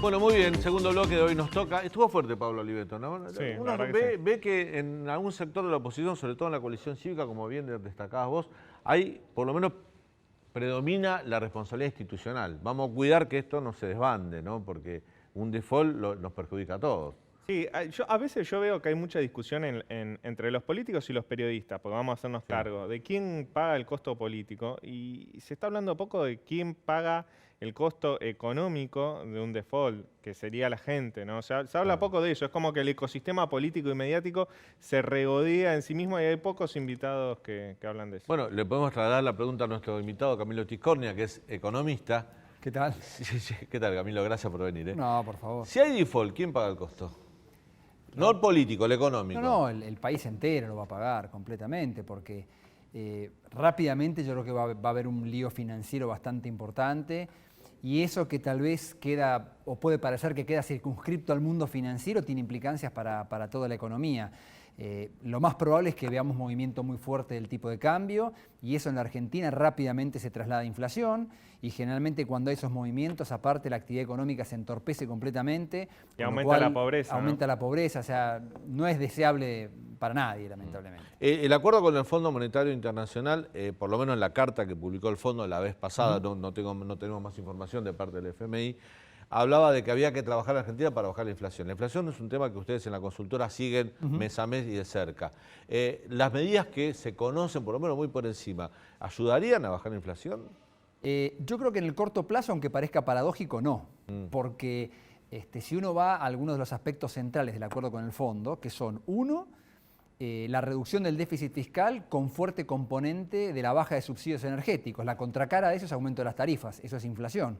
Bueno, muy bien, segundo bloque de hoy nos toca. Estuvo fuerte Pablo Oliveto, ¿no? Sí, Uno ve que en algún sector de la oposición, sobre todo en la coalición cívica, como bien destacabas vos, hay, por lo menos, predomina la responsabilidad institucional. Vamos a cuidar que esto no se desbande, ¿no? Porque un default nos perjudica a todos. Sí, a veces yo veo que hay mucha discusión entre los políticos y los periodistas, porque vamos a hacernos cargo de quién paga el costo político y se está hablando poco de quién paga el costo económico de un default, que sería la gente, ¿no? O sea, se habla poco de eso, es como que el ecosistema político y mediático se regodea en sí mismo y hay pocos invitados que hablan de eso. Bueno, le podemos trasladar la pregunta a nuestro invitado Camilo Tiscornia, que es economista. ¿Qué tal? ¿Qué tal, Camilo? Gracias por venir. No, por favor. Si hay default, ¿quién paga el costo? No el político, el económico. No, el país entero lo va a pagar completamente, porque rápidamente yo creo que va a haber un lío financiero bastante importante, y eso que tal vez queda, o puede parecer que queda circunscripto al mundo financiero, tiene implicancias para toda la economía. Lo más probable es que veamos movimiento muy fuerte del tipo de cambio, y eso en la Argentina rápidamente se traslada a inflación, y generalmente cuando hay esos movimientos, aparte la actividad económica se entorpece completamente. Y aumenta la pobreza. Aumenta la pobreza, o sea, no es deseable para nadie, lamentablemente. El acuerdo con el Fondo Monetario Internacional, por lo menos en la carta que publicó el fondo la vez pasada, no tenemos más información de parte del FMI, hablaba de que había que trabajar en Argentina para bajar la inflación. La inflación es un tema que ustedes en la consultora siguen mes a mes y de cerca. Las medidas que se conocen, por lo menos muy por encima, ¿ayudarían a bajar la inflación? Yo creo que en el corto plazo, aunque parezca paradójico, no. Porque si uno va a algunos de los aspectos centrales del acuerdo con el fondo, que son, uno, la reducción del déficit fiscal con fuerte componente de la baja de subsidios energéticos. La contracara de eso es aumento de las tarifas, eso es inflación.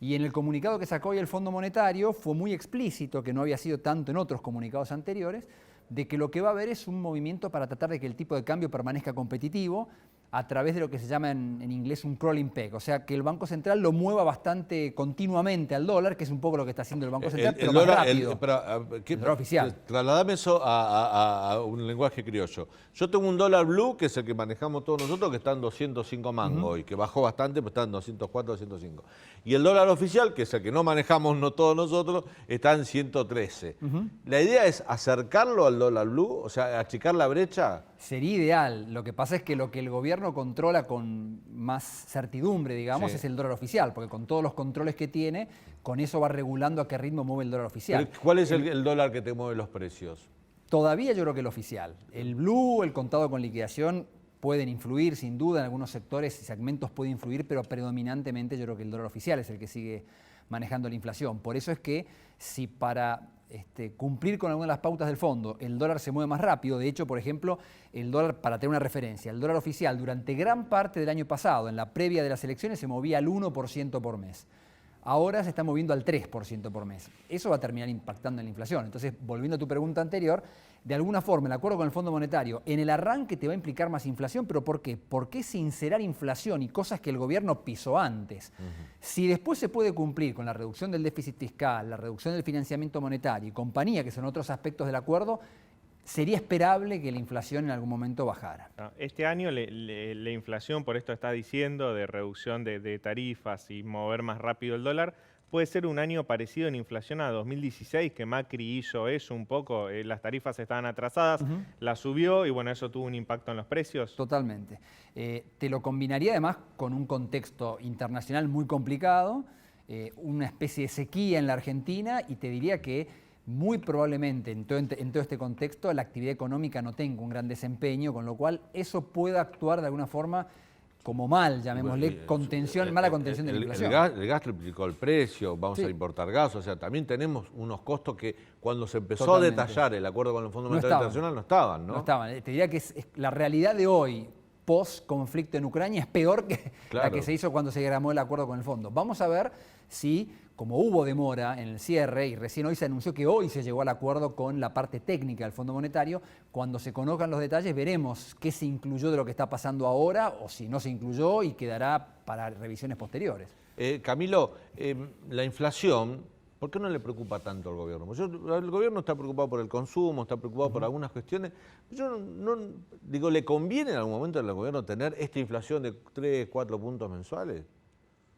Y en el comunicado que sacó hoy el Fondo Monetario fue muy explícito, que no había sido tanto en otros comunicados anteriores, de que lo que va a haber es un movimiento para tratar de que el tipo de cambio permanezca competitivo a través de lo que se llama en inglés un crawling peg, o sea, que el Banco Central lo mueva bastante continuamente al dólar, que es un poco lo que está haciendo el Banco Central, pero más rápido. El dólar oficial. Trasladame eso a un lenguaje criollo. Yo tengo un dólar blue, que es el que manejamos todos nosotros, que está en 205 mangos hoy, que bajó bastante, pero está en 204, 205. Y el dólar oficial, que es el que no manejamos no todos nosotros, está en 113. La idea es acercarlo al dólar blue, o sea, achicar la brecha. Sería ideal. Lo que pasa es que lo que el gobierno controla con más certidumbre, digamos, es el dólar oficial, porque con todos los controles que tiene, con eso va regulando a qué ritmo mueve el dólar oficial. Pero ¿cuál es el dólar que te mueve los precios? Todavía yo creo que el oficial. El blue, el contado con liquidación pueden influir, sin duda, en algunos sectores y segmentos puede influir, pero predominantemente yo creo que el dólar oficial es el que sigue manejando la inflación. Por eso es que si para cumplir con algunas de las pautas del fondo el dólar se mueve más rápido, de hecho, por ejemplo, el dólar, para tener una referencia, el dólar oficial durante gran parte del año pasado, en la previa de las elecciones, se movía al 1% por mes. Ahora se está moviendo al 3% por mes. Eso va a terminar impactando en la inflación. Entonces, volviendo a tu pregunta anterior, de alguna forma el acuerdo con el Fondo Monetario en el arranque te va a implicar más inflación, pero ¿por qué? ¿Por qué sincerar inflación y cosas que el gobierno pisó antes? Si después se puede cumplir con la reducción del déficit fiscal, la reducción del financiamiento monetario y compañía, que son otros aspectos del acuerdo, sería esperable que la inflación en algún momento bajara. Este año la inflación, por esto está diciendo, de reducción de tarifas y mover más rápido el dólar, puede ser un año parecido en inflación a 2016, que Macri hizo eso un poco, las tarifas estaban atrasadas, la subió y bueno, eso tuvo un impacto en los precios. Totalmente. Te lo combinaría además con un contexto internacional muy complicado, una especie de sequía en la Argentina, y te diría que muy probablemente en todo este contexto la actividad económica no tenga un gran desempeño, con lo cual eso puede actuar de alguna forma como mal, llamémosle, contención, mala contención de la inflación. El gas triplicó el precio, vamos a importar gas, o sea, también tenemos unos costos que cuando se empezó a detallar el acuerdo con el Fondo Monetario Internacional no estaban, ¿no? No estaban. Te diría que la realidad de hoy, post-conflicto en Ucrania, es peor que la que se hizo cuando se diagramó el acuerdo con el fondo. Vamos a ver si, como hubo demora en el cierre, y recién hoy se anunció que hoy se llegó al acuerdo con la parte técnica del Fondo Monetario, cuando se conozcan los detalles veremos qué se incluyó de lo que está pasando ahora o si no se incluyó y quedará para revisiones posteriores. Camilo, la inflación, ¿por qué no le preocupa tanto al gobierno? El gobierno está preocupado por el consumo, está preocupado por algunas cuestiones. Yo digo, ¿le conviene en algún momento al gobierno tener esta inflación de 3, 4 puntos mensuales?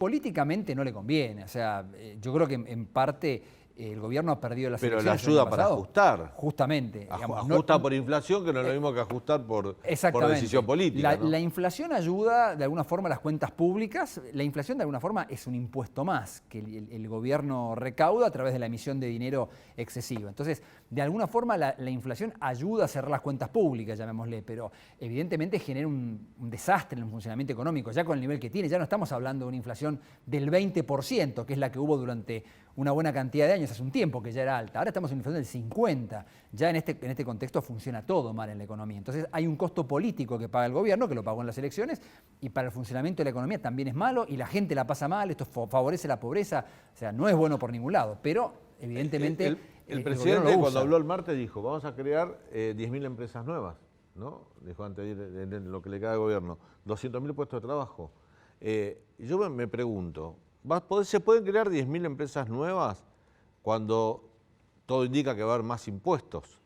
políticamente no le conviene. O sea, yo creo que en parte el gobierno ha perdido las Pero elecciones. le ayuda para ajustar. Justamente. Digamos, Ajusta por inflación, que no es lo mismo que ajustar por decisión política. La inflación ayuda de alguna forma a las cuentas públicas. La inflación de alguna forma es un impuesto más que el gobierno recauda a través de la emisión de dinero excesiva. Entonces, de alguna forma la inflación ayuda a cerrar las cuentas públicas, llamémosle, pero evidentemente genera un desastre en el funcionamiento económico, ya con el nivel que tiene. Ya no estamos hablando de una inflación del 20%, que es la que hubo durante una buena cantidad de años, hace un tiempo que ya era alta. Ahora estamos en una inflación del 50%. Ya en este contexto funciona todo mal en la economía. Entonces hay un costo político que paga el gobierno, que lo pagó en las elecciones, y para el funcionamiento de la economía también es malo, y la gente la pasa mal, esto favorece la pobreza, o sea, no es bueno por ningún lado, pero evidentemente el presidente cuando habló el martes dijo, vamos a crear 10.000 empresas nuevas, ¿no? Dijo antes de lo que le queda al gobierno, 200.000 puestos de trabajo. Yo me pregunto, ¿se pueden crear 10.000 empresas nuevas cuando todo indica que va a haber más impuestos?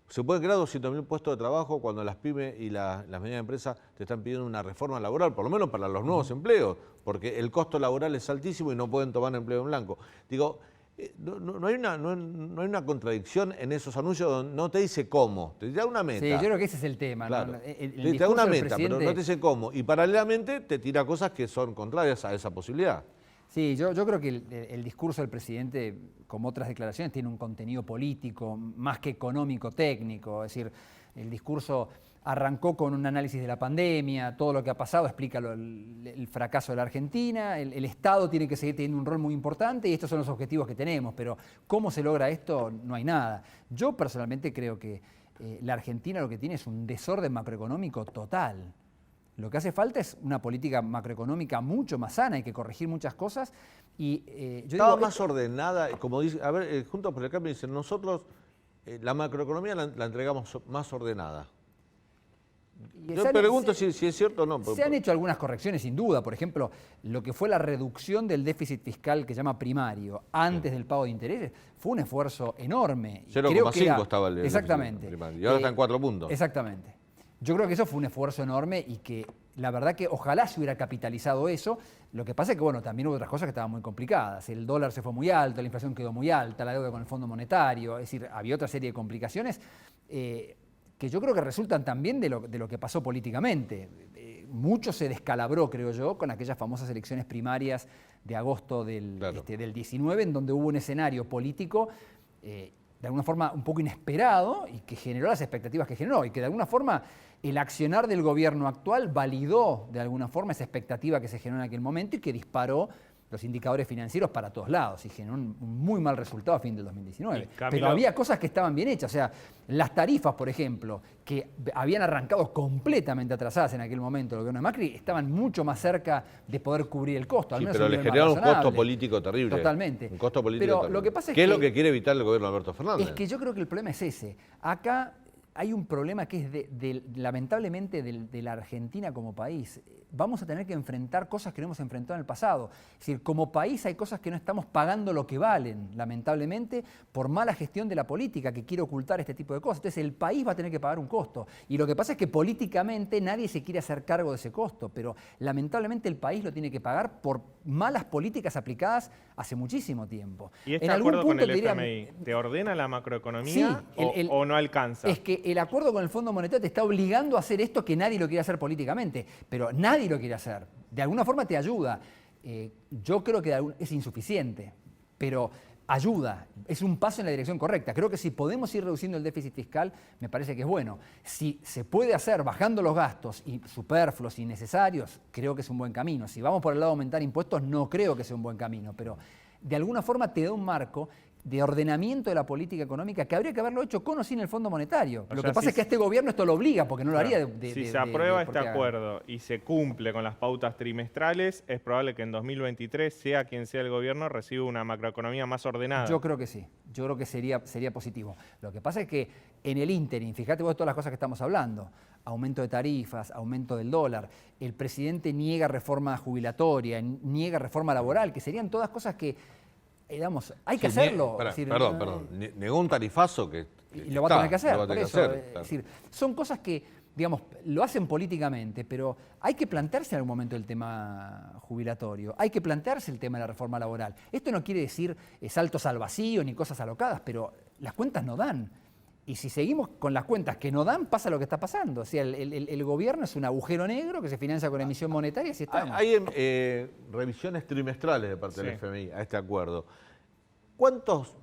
¿Se pueden crear 200.000 puestos de trabajo cuando las pymes y las medianas empresas te están pidiendo una reforma laboral, por lo menos para los nuevos empleos, porque el costo laboral es altísimo y no pueden tomar empleo en blanco? Digo, no hay una contradicción en esos anuncios, no te dice cómo, te da una meta. Sí, yo creo que ese es el tema. Claro. ¿No? Te da una meta, pero no te dice cómo. Y paralelamente te tira cosas que son contrarias a esa posibilidad. Sí, yo creo que el discurso del presidente, como otras declaraciones, tiene un contenido político más que económico, técnico. Es decir, el discurso arrancó con un análisis de la pandemia, todo lo que ha pasado, explica el fracaso de la Argentina, el Estado tiene que seguir teniendo un rol muy importante y estos son los objetivos que tenemos, pero ¿cómo se logra esto? No hay nada. Yo personalmente creo que la Argentina lo que tiene es un desorden macroeconómico total. Lo que hace falta es una política macroeconómica mucho más sana, hay que corregir muchas cosas. Y, estaba más ordenada, como dice, a ver, Juntos por el Cambio dicen, nosotros la macroeconomía la entregamos más ordenada. Yo pregunto si es cierto o no. Se han hecho algunas correcciones, sin duda. Por ejemplo, lo que fue la reducción del déficit fiscal que se llama primario antes del pago de intereses fue un esfuerzo enorme. 0,5 estaba el exactamente. Déficit primario. Y ahora está en 4 puntos. Exactamente. Yo creo que eso fue un esfuerzo enorme y que la verdad que ojalá se hubiera capitalizado eso. Lo que pasa es que, bueno, también hubo otras cosas que estaban muy complicadas. El dólar se fue muy alto, la inflación quedó muy alta, la deuda con el Fondo Monetario. Es decir, había otra serie de complicaciones que yo creo que resultan también de lo que pasó políticamente. Mucho se descalabró, creo yo, con aquellas famosas elecciones primarias de agosto del 19, en donde hubo un escenario político de alguna forma un poco inesperado y que generó las expectativas que generó y que de alguna forma el accionar del gobierno actual validó de alguna forma esa expectativa que se generó en aquel momento y que disparó los indicadores financieros para todos lados y generó un muy mal resultado a fin del 2019. Pero había cosas que estaban bien hechas, o sea, las tarifas, por ejemplo, que habían arrancado completamente atrasadas en aquel momento el gobierno de Macri, estaban mucho más cerca de poder cubrir el costo. Al menos pero le generaron un costo político terrible. Totalmente. Un costo político pero terrible. Lo que pasa es ¿Qué es lo que quiere evitar el gobierno de Alberto Fernández? Es que yo creo que el problema es ese. Acá hay un problema que es lamentablemente de la Argentina como país. Vamos a tener que enfrentar cosas que no hemos enfrentado en el pasado. Es decir, como país hay cosas que no estamos pagando lo que valen, lamentablemente, por mala gestión de la política que quiere ocultar este tipo de cosas. Entonces el país va a tener que pagar un costo. Y lo que pasa es que políticamente nadie se quiere hacer cargo de ese costo, pero lamentablemente el país lo tiene que pagar por malas políticas aplicadas hace muchísimo tiempo. ¿Y este acuerdo con el FMI te ordena la macroeconomía o no alcanza? Es que el acuerdo con el Fondo Monetario te está obligando a hacer esto que nadie lo quiere hacer políticamente, pero nadie lo quiere hacer. De alguna forma te ayuda. Yo creo que es insuficiente, pero ayuda, es un paso en la dirección correcta. Creo que si podemos ir reduciendo el déficit fiscal, me parece que es bueno. Si se puede hacer bajando los gastos y superfluos y necesarios, creo que es un buen camino. Si vamos por el lado de aumentar impuestos, no creo que sea un buen camino, pero de alguna forma te da un marco de ordenamiento de la política económica que habría que haberlo hecho con o sin el Fondo Monetario. Lo que pasa es que a este gobierno esto lo obliga, porque no lo haría si se aprueba este acuerdo y se cumple con las pautas trimestrales, es probable que en 2023, sea quien sea el gobierno, reciba una macroeconomía más ordenada. Yo creo que sí, yo creo que sería positivo. Lo que pasa es que en el ínterin, fíjate vos todas las cosas que estamos hablando, aumento de tarifas, aumento del dólar, el presidente niega reforma jubilatoria, niega reforma laboral, que serían todas cosas que digamos, hay que hacerlo. Perdón. Negó un tarifazo que y lo va a tener que hacer. Por eso, es decir, son cosas que digamos, lo hacen políticamente, pero hay que plantearse en algún momento el tema jubilatorio, hay que plantearse el tema de la reforma laboral. Esto no quiere decir saltos al vacío ni cosas alocadas, pero las cuentas no dan. Y si seguimos con las cuentas que no dan, pasa lo que está pasando. O sea, el gobierno es un agujero negro que se financia con emisión monetaria y así estamos. Hay revisiones trimestrales de parte del FMI a este acuerdo. ¿Cuántos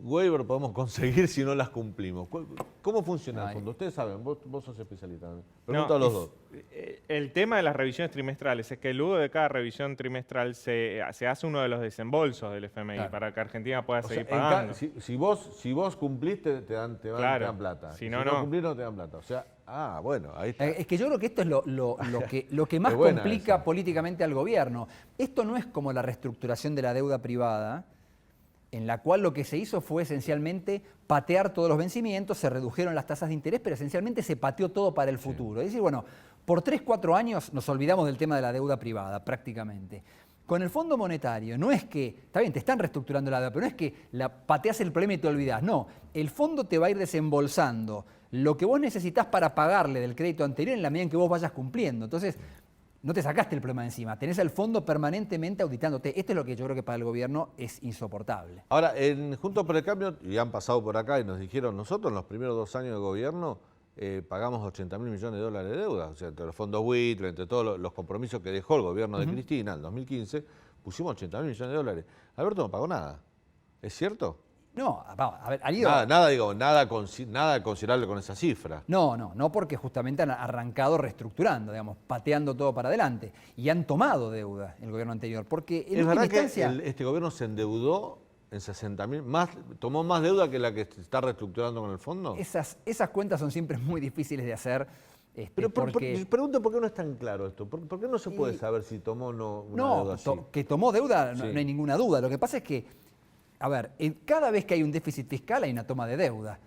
waivers podemos conseguir si no las cumplimos? ¿Cómo funciona el fondo? Ustedes saben, vos sos especialista. Pregunto a los dos. El tema de las revisiones trimestrales es que luego de cada revisión trimestral se hace uno de los desembolsos del FMI para que Argentina pueda seguir pagando. Si vos cumplís, te dan plata. Si no cumplís, no te dan plata. O sea, bueno, ahí está. Es que yo creo que esto es lo que más complica políticamente al gobierno. Esto no es como la reestructuración de la deuda privada, en la cual lo que se hizo fue esencialmente patear todos los vencimientos, se redujeron las tasas de interés, pero esencialmente se pateó todo para el futuro. Es decir, bueno, por 3, 4 años nos olvidamos del tema de la deuda privada, prácticamente. Con el Fondo Monetario, no es que, está bien, te están reestructurando la deuda, pero no es que pateas el problema y te olvidás. No, el fondo te va a ir desembolsando lo que vos necesitás para pagarle del crédito anterior en la medida en que vos vayas cumpliendo. Entonces, no te sacaste el problema de encima, tenés al fondo permanentemente auditándote. Esto es lo que yo creo que para el gobierno es insoportable. Ahora, Juntos por el Cambio, y han pasado por acá y nos dijeron, nosotros en los primeros 2 años de gobierno pagamos 80.000 millones de dólares de deuda. O sea, entre los fondos buitre, entre todos los compromisos que dejó el gobierno de Cristina en 2015, pusimos 80.000 millones de dólares. Alberto no pagó nada. ¿Es cierto? No, a ver, Alido, nada considerable con esa cifra. No, porque justamente han arrancado reestructurando, digamos, pateando todo para adelante. Y han tomado deuda el gobierno anterior. Porque en ¿Es verdad instancia, que este gobierno se endeudó en 60.000, tomó más deuda que la que se está reestructurando con el fondo? esas cuentas son siempre muy difíciles de hacer. Pero pregunto por qué no es tan claro esto. ¿Por qué no se puede saber si tomó o no una deuda así? Que tomó deuda, Sí. no hay ninguna duda. Lo que pasa es que, a ver, cada vez que hay un déficit fiscal hay una toma de deuda.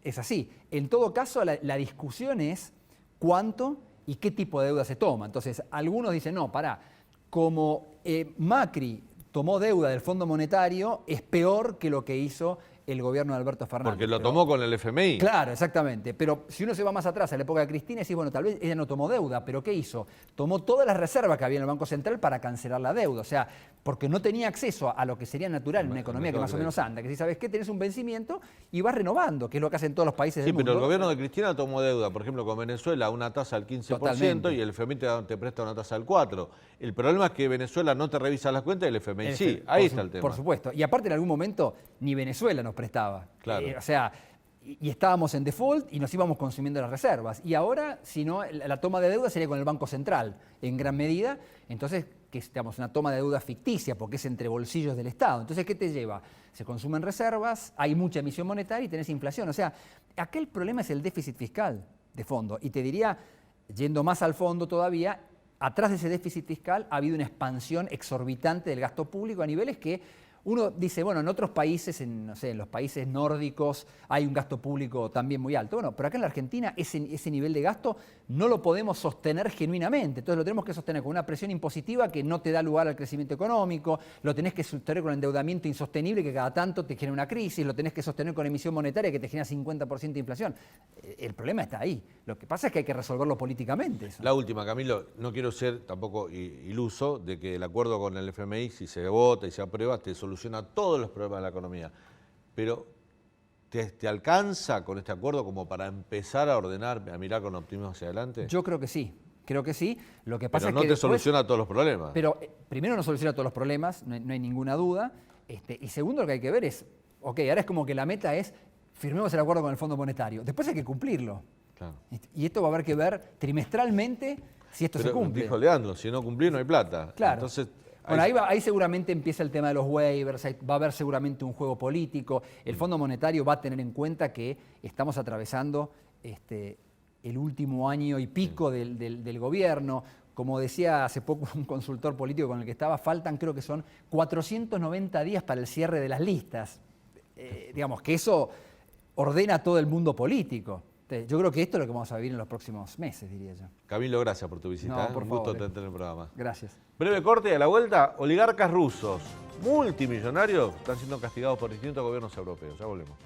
Es así. En todo caso, la discusión es cuánto y qué tipo de deuda se toma. Entonces, algunos dicen, no, pará, como Macri tomó deuda del Fondo Monetario, es peor que lo que hizo el gobierno de Alberto Fernández. Porque lo tomó con el FMI. Claro, exactamente. Pero si uno se va más atrás, a la época de Cristina, decís, bueno, tal vez ella no tomó deuda, pero ¿qué hizo? Tomó todas las reservas que había en el Banco Central para cancelar la deuda. O sea, porque no tenía acceso a lo que sería natural en una economía que más o menos anda. Que si sabes qué, tenés un vencimiento y vas renovando, que es lo que hacen todos los países del mundo. Sí, pero el gobierno de Cristina tomó deuda, por ejemplo, con Venezuela, una tasa del 15%. Totalmente. Y el FMI te presta una tasa del 4%. El problema es que Venezuela no te revisa las cuentas y el FMI sí. Ahí está el tema. Por supuesto. Y aparte, en algún momento, ni Venezuela nos prestaba. Claro. O sea, y estábamos en default y nos íbamos consumiendo las reservas. Y ahora, si no, la toma de deuda sería con el Banco Central, en gran medida. Entonces, que estamos una toma de deuda ficticia, porque es entre bolsillos del Estado. Entonces, ¿qué te lleva? Se consumen reservas, hay mucha emisión monetaria y tenés inflación. O sea, acá el problema es el déficit fiscal de fondo. Y te diría, yendo más al fondo todavía, atrás de ese déficit fiscal ha habido una expansión exorbitante del gasto público a niveles que uno dice, bueno, en otros países, en los países nórdicos hay un gasto público también muy alto. Bueno, pero acá en la Argentina ese nivel de gasto no lo podemos sostener genuinamente. Entonces lo tenemos que sostener con una presión impositiva que no te da lugar al crecimiento económico, lo tenés que sostener con endeudamiento insostenible que cada tanto te genera una crisis, lo tenés que sostener con emisión monetaria que te genera 50% de inflación. El problema está ahí. Lo que pasa es que hay que resolverlo políticamente. Eso. La última, Camilo, no quiero ser tampoco iluso de que el acuerdo con el FMI, si se vota y se aprueba, te soluciona todos los problemas de la economía. Pero, ¿te alcanza con este acuerdo como para empezar a ordenar, a mirar con optimismo hacia adelante? Yo creo que sí. Creo que sí. Lo que pasa pero no es que te después, soluciona todos los problemas. Pero primero no soluciona todos los problemas, no hay ninguna duda. Y segundo, lo que hay que ver es, ok, ahora es como que la meta es firmemos el acuerdo con el Fondo Monetario. Después hay que cumplirlo. Claro. Y esto va a haber que ver trimestralmente si esto se cumple. Dijo Leandro, si no cumplís no hay plata. Claro. Entonces, bueno, ahí seguramente empieza el tema de los waivers, va a haber seguramente un juego político. El Fondo Monetario va a tener en cuenta que estamos atravesando el último año y pico del gobierno. Como decía hace poco un consultor político con el que estaba, faltan, creo que son 490 días para el cierre de las listas. Digamos que eso ordena a todo el mundo político. Yo creo que esto es lo que vamos a vivir en los próximos meses, diría yo. Camilo, gracias por tu visita. No, por un favor. gusto tenerte en el programa. Gracias. Breve corte y a la vuelta, oligarcas rusos multimillonarios están siendo castigados por distintos gobiernos europeos. Ya volvemos.